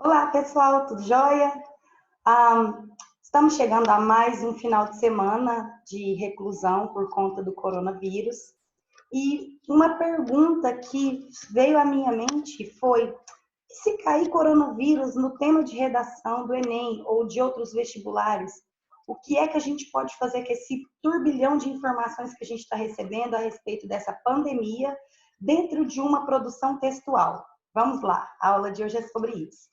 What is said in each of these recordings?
Olá, pessoal, tudo jóia? Estamos chegando a mais um final de semana de reclusão por conta do coronavírus. E uma pergunta que veio à minha mente foi: e se cair coronavírus no tema de redação do Enem ou de outros vestibulares, o que é que a gente pode fazer com esse turbilhão de informações que a gente está recebendo a respeito dessa pandemia dentro de uma produção textual? Vamos lá, a aula de hoje é sobre isso.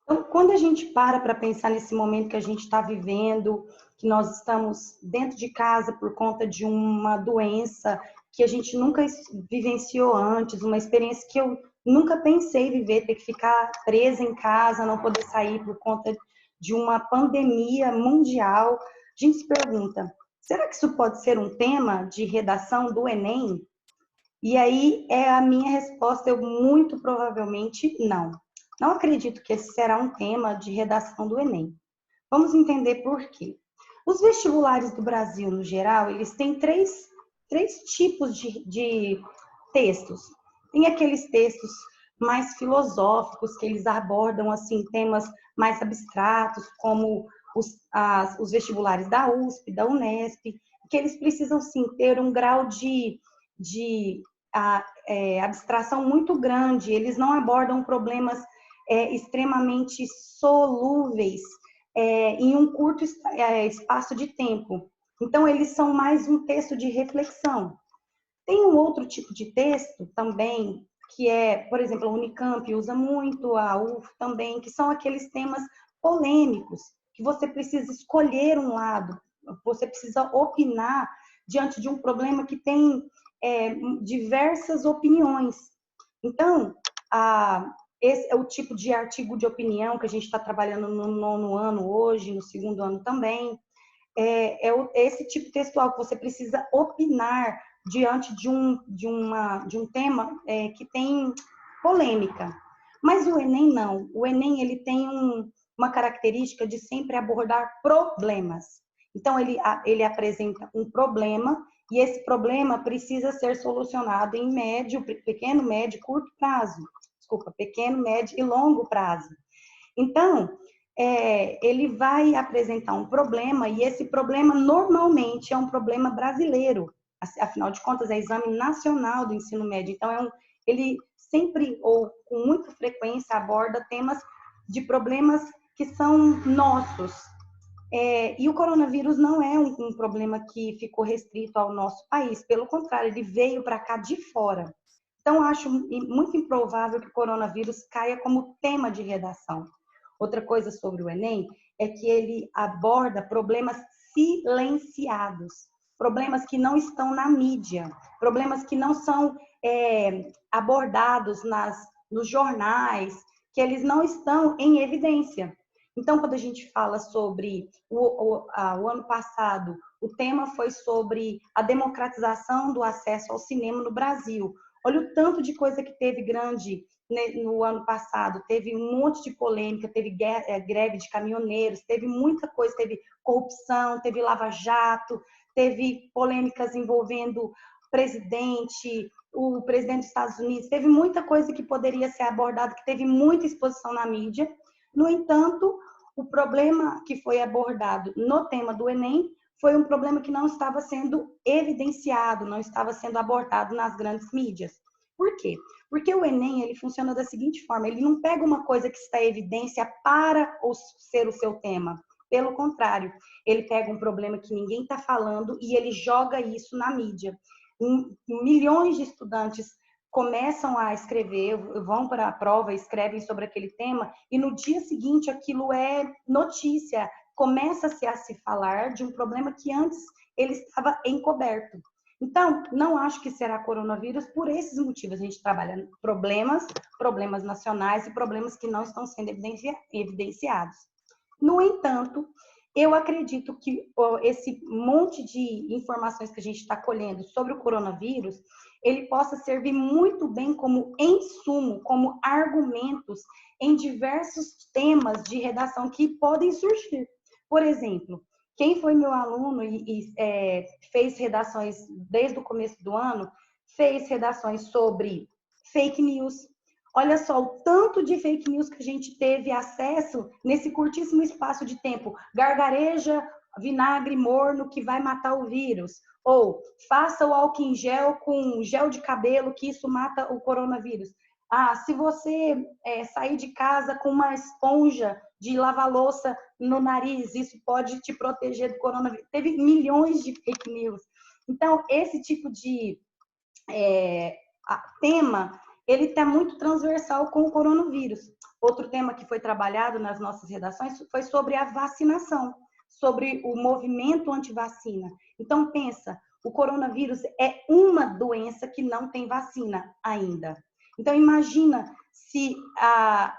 Então, quando a gente para pensar nesse momento que a gente está vivendo, que nós estamos dentro de casa por conta de uma doença que a gente nunca vivenciou antes, uma experiência que eu nunca pensei viver, ter que ficar presa em casa, não poder sair por conta de uma pandemia mundial, a gente se pergunta, será que isso pode ser um tema de redação do Enem? E aí é a minha resposta, eu muito provavelmente não. Não acredito que esse será um tema de redação do Enem. Vamos entender por quê. Os vestibulares do Brasil, no geral, eles têm três tipos de textos. Tem aqueles textos mais filosóficos, que eles abordam assim temas mais abstratos, como os vestibulares da USP, da Unesp, que eles precisam sim ter um grau de abstração muito grande, eles não abordam problemas extremamente solúveis em um curto espaço de tempo. Então, eles são mais um texto de reflexão. Tem um outro tipo de texto também, que é, por exemplo, a Unicamp usa muito, a UF também, que são aqueles temas polêmicos, que você precisa escolher um lado, você precisa opinar diante de um problema que tem diversas opiniões. Então, esse é o tipo de artigo de opinião que a gente está trabalhando no nono ano hoje, no segundo ano também. Esse tipo textual que você precisa opinar diante de um tema que tem polêmica. Mas o Enem não. O Enem ele tem uma característica de sempre abordar problemas. Então, ele apresenta um problema e esse problema precisa ser solucionado em pequeno, médio, curto prazo. Desculpa, pequeno, médio e longo prazo. Então, ele vai apresentar um problema e esse problema normalmente é um problema brasileiro. Afinal de contas, é exame nacional do ensino médio. Então, ele sempre ou com muita frequência aborda temas de problemas que são nossos. E o coronavírus não é um problema que ficou restrito ao nosso país. Pelo contrário, ele veio para cá de fora. Então, acho muito improvável que o coronavírus caia como tema de redação. Outra coisa sobre o Enem é que ele aborda problemas silenciados, problemas que não estão na mídia, problemas que não são abordados nos jornais, que eles não estão em evidência. Então, quando a gente fala sobre o ano passado, o tema foi sobre a democratização do acesso ao cinema no Brasil. Olha o tanto de coisa que teve grande no ano passado. Teve um monte de polêmica, teve greve de caminhoneiros, teve muita coisa, teve corrupção, teve lava-jato, teve polêmicas envolvendo o presidente dos Estados Unidos, teve muita coisa que poderia ser abordada, que teve muita exposição na mídia. No entanto, o problema que foi abordado no tema do Enem foi um problema que não estava sendo evidenciado, não estava sendo abordado nas grandes mídias. Por quê? Porque o Enem ele funciona da seguinte forma: ele não pega uma coisa que está em evidência para ser o seu tema. Pelo contrário, ele pega um problema que ninguém está falando e ele joga isso na mídia. Milhões de estudantes começam a escrever, vão para a prova, escrevem sobre aquele tema, e no dia seguinte aquilo é notícia, começa-se a se falar de um problema que antes ele estava encoberto. Então, não acho que será coronavírus por esses motivos. A gente trabalha problemas nacionais e problemas que não estão sendo evidenciados. No entanto, eu acredito que esse monte de informações que a gente está colhendo sobre o coronavírus, ele possa servir muito bem como insumo, como argumentos em diversos temas de redação que podem surgir. Por exemplo, quem foi meu aluno e fez redações desde o começo do ano, fez redações sobre fake news. Olha só o tanto de fake news que a gente teve acesso nesse curtíssimo espaço de tempo. Gargareja vinagre morno que vai matar o vírus. Ou faça o álcool em gel com gel de cabelo que isso mata o coronavírus. Ah, se você sair de casa com uma esponja de lavar louça no nariz, isso pode te proteger do coronavírus. Teve milhões de fake news. Então, esse tipo de tema, ele está muito transversal com o coronavírus. Outro tema que foi trabalhado nas nossas redações foi sobre a vacinação, sobre o movimento anti-vacina. Então, pensa, o coronavírus é uma doença que não tem vacina ainda. Então, imagina se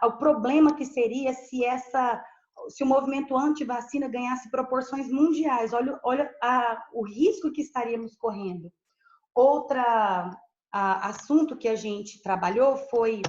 o problema que seria se o movimento anti-vacina ganhasse proporções mundiais. Olha o risco que estaríamos correndo. Outra assunto que a gente trabalhou foi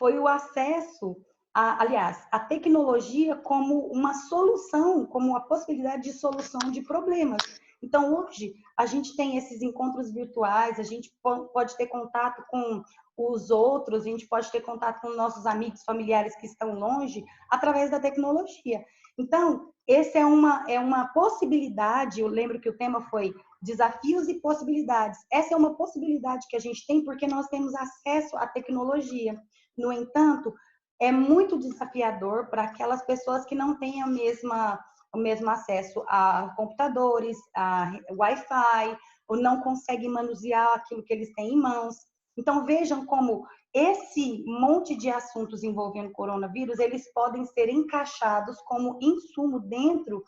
o acesso, a tecnologia como uma solução, como a possibilidade de solução de problemas. Então, hoje, a gente tem esses encontros virtuais, a gente pode ter contato com os outros, a gente pode ter contato com nossos amigos, familiares que estão longe, através da tecnologia. Então, essa é uma possibilidade, eu lembro que o tema foi desafios e possibilidades. Essa é uma possibilidade que a gente tem porque nós temos acesso à tecnologia. No entanto, é muito desafiador para aquelas pessoas que não têm o mesmo acesso a computadores, a Wi-Fi, ou não conseguem manusear aquilo que eles têm em mãos. Então, vejam como esse monte de assuntos envolvendo coronavírus, eles podem ser encaixados como insumo dentro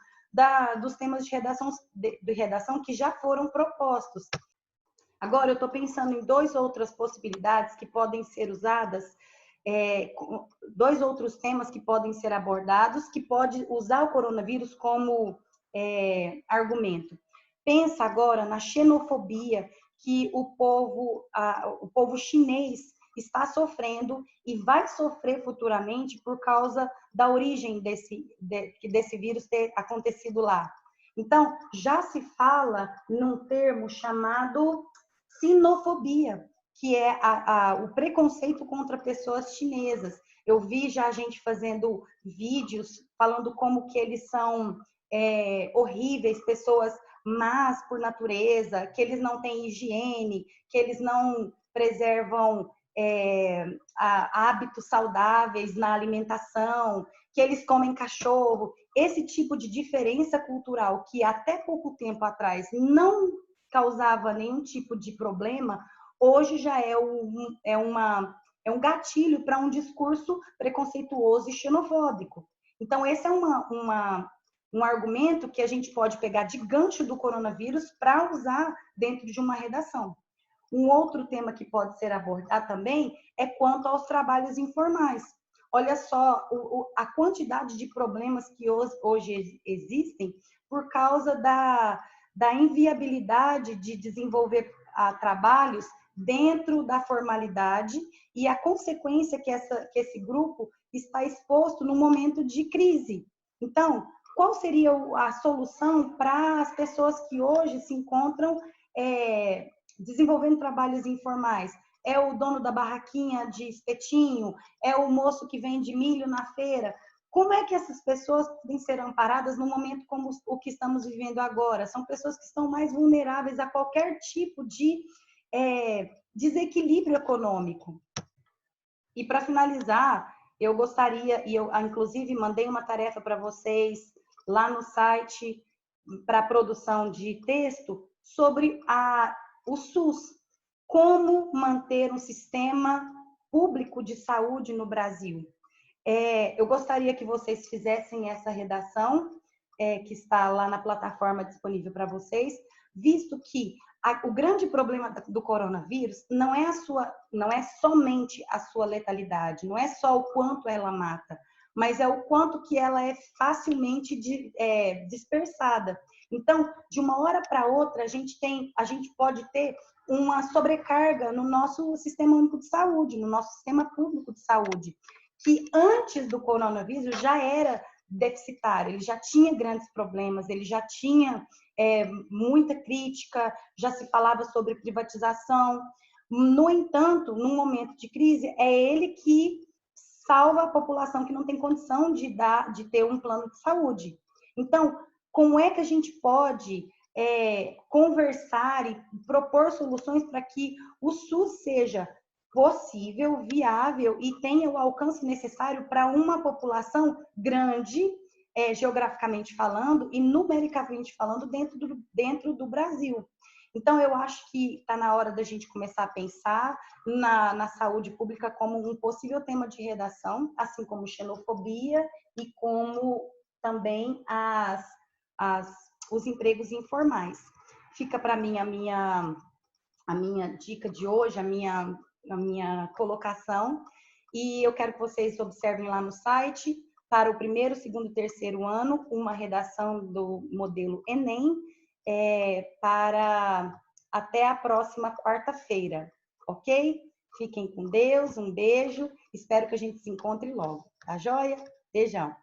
dos temas de redação que já foram propostos. Agora, eu estou pensando em duas outras possibilidades que podem ser usadas, dois outros temas que podem ser abordados, que pode usar o coronavírus como argumento. Pensa agora na xenofobia que o povo chinês está sofrendo e vai sofrer futuramente por causa da origem desse vírus ter acontecido lá. Então, já se fala num termo chamado sinofobia, que é o preconceito contra pessoas chinesas. Eu vi já a gente fazendo vídeos falando como que eles são horríveis, pessoas más por natureza, que eles não têm higiene, que eles não preservam hábitos saudáveis na alimentação, que eles comem cachorro. Esse tipo de diferença cultural que até pouco tempo atrás não causava nenhum tipo de problema, hoje já é um gatilho para um discurso preconceituoso e xenofóbico. Então, esse é um argumento que a gente pode pegar de gancho do coronavírus para usar dentro de uma redação. Um outro tema que pode ser abordado também é quanto aos trabalhos informais. Olha só a quantidade de problemas que hoje existem por causa da inviabilidade de desenvolver trabalhos dentro da formalidade e a consequência que esse grupo está exposto no momento de crise. Então, qual seria a solução para as pessoas que hoje se encontram desenvolvendo trabalhos informais? É o dono da barraquinha de espetinho? É o moço que vende milho na feira? Como é que essas pessoas podem ser amparadas num momento como o que estamos vivendo agora? São pessoas que estão mais vulneráveis a qualquer tipo de desequilíbrio econômico. E para finalizar, eu gostaria, e eu inclusive mandei uma tarefa para vocês lá no site para produção de texto sobre o SUS. Como manter um sistema público de saúde no Brasil? Eu gostaria que vocês fizessem essa redação, que está lá na plataforma disponível para vocês, visto que o grande problema do coronavírus não é somente a sua letalidade, não é só o quanto ela mata, mas é o quanto que ela é facilmente dispersada. Então, de uma hora para outra, a gente pode ter uma sobrecarga no nosso sistema único de saúde, no nosso sistema público de saúde, que antes do coronavírus já era deficitário, ele já tinha grandes problemas, ele já tinha muita crítica, já se falava sobre privatização. No entanto, num momento de crise, é ele que salva a população que não tem condição de ter um plano de saúde. Então, como é que a gente pode conversar e propor soluções para que o SUS seja possível, viável e tenha o alcance necessário para uma população grande, geograficamente falando e numericamente falando, dentro do Brasil. Então, eu acho que está na hora da gente começar a pensar na saúde pública como um possível tema de redação, assim como xenofobia e como também os empregos informais. Fica para mim a minha dica de hoje, a minha colocação, e eu quero que vocês observem lá no site, para o primeiro, segundo e terceiro ano, uma redação do modelo Enem, para até a próxima quarta-feira, ok? Fiquem com Deus, um beijo, espero que a gente se encontre logo, tá joia? Beijão!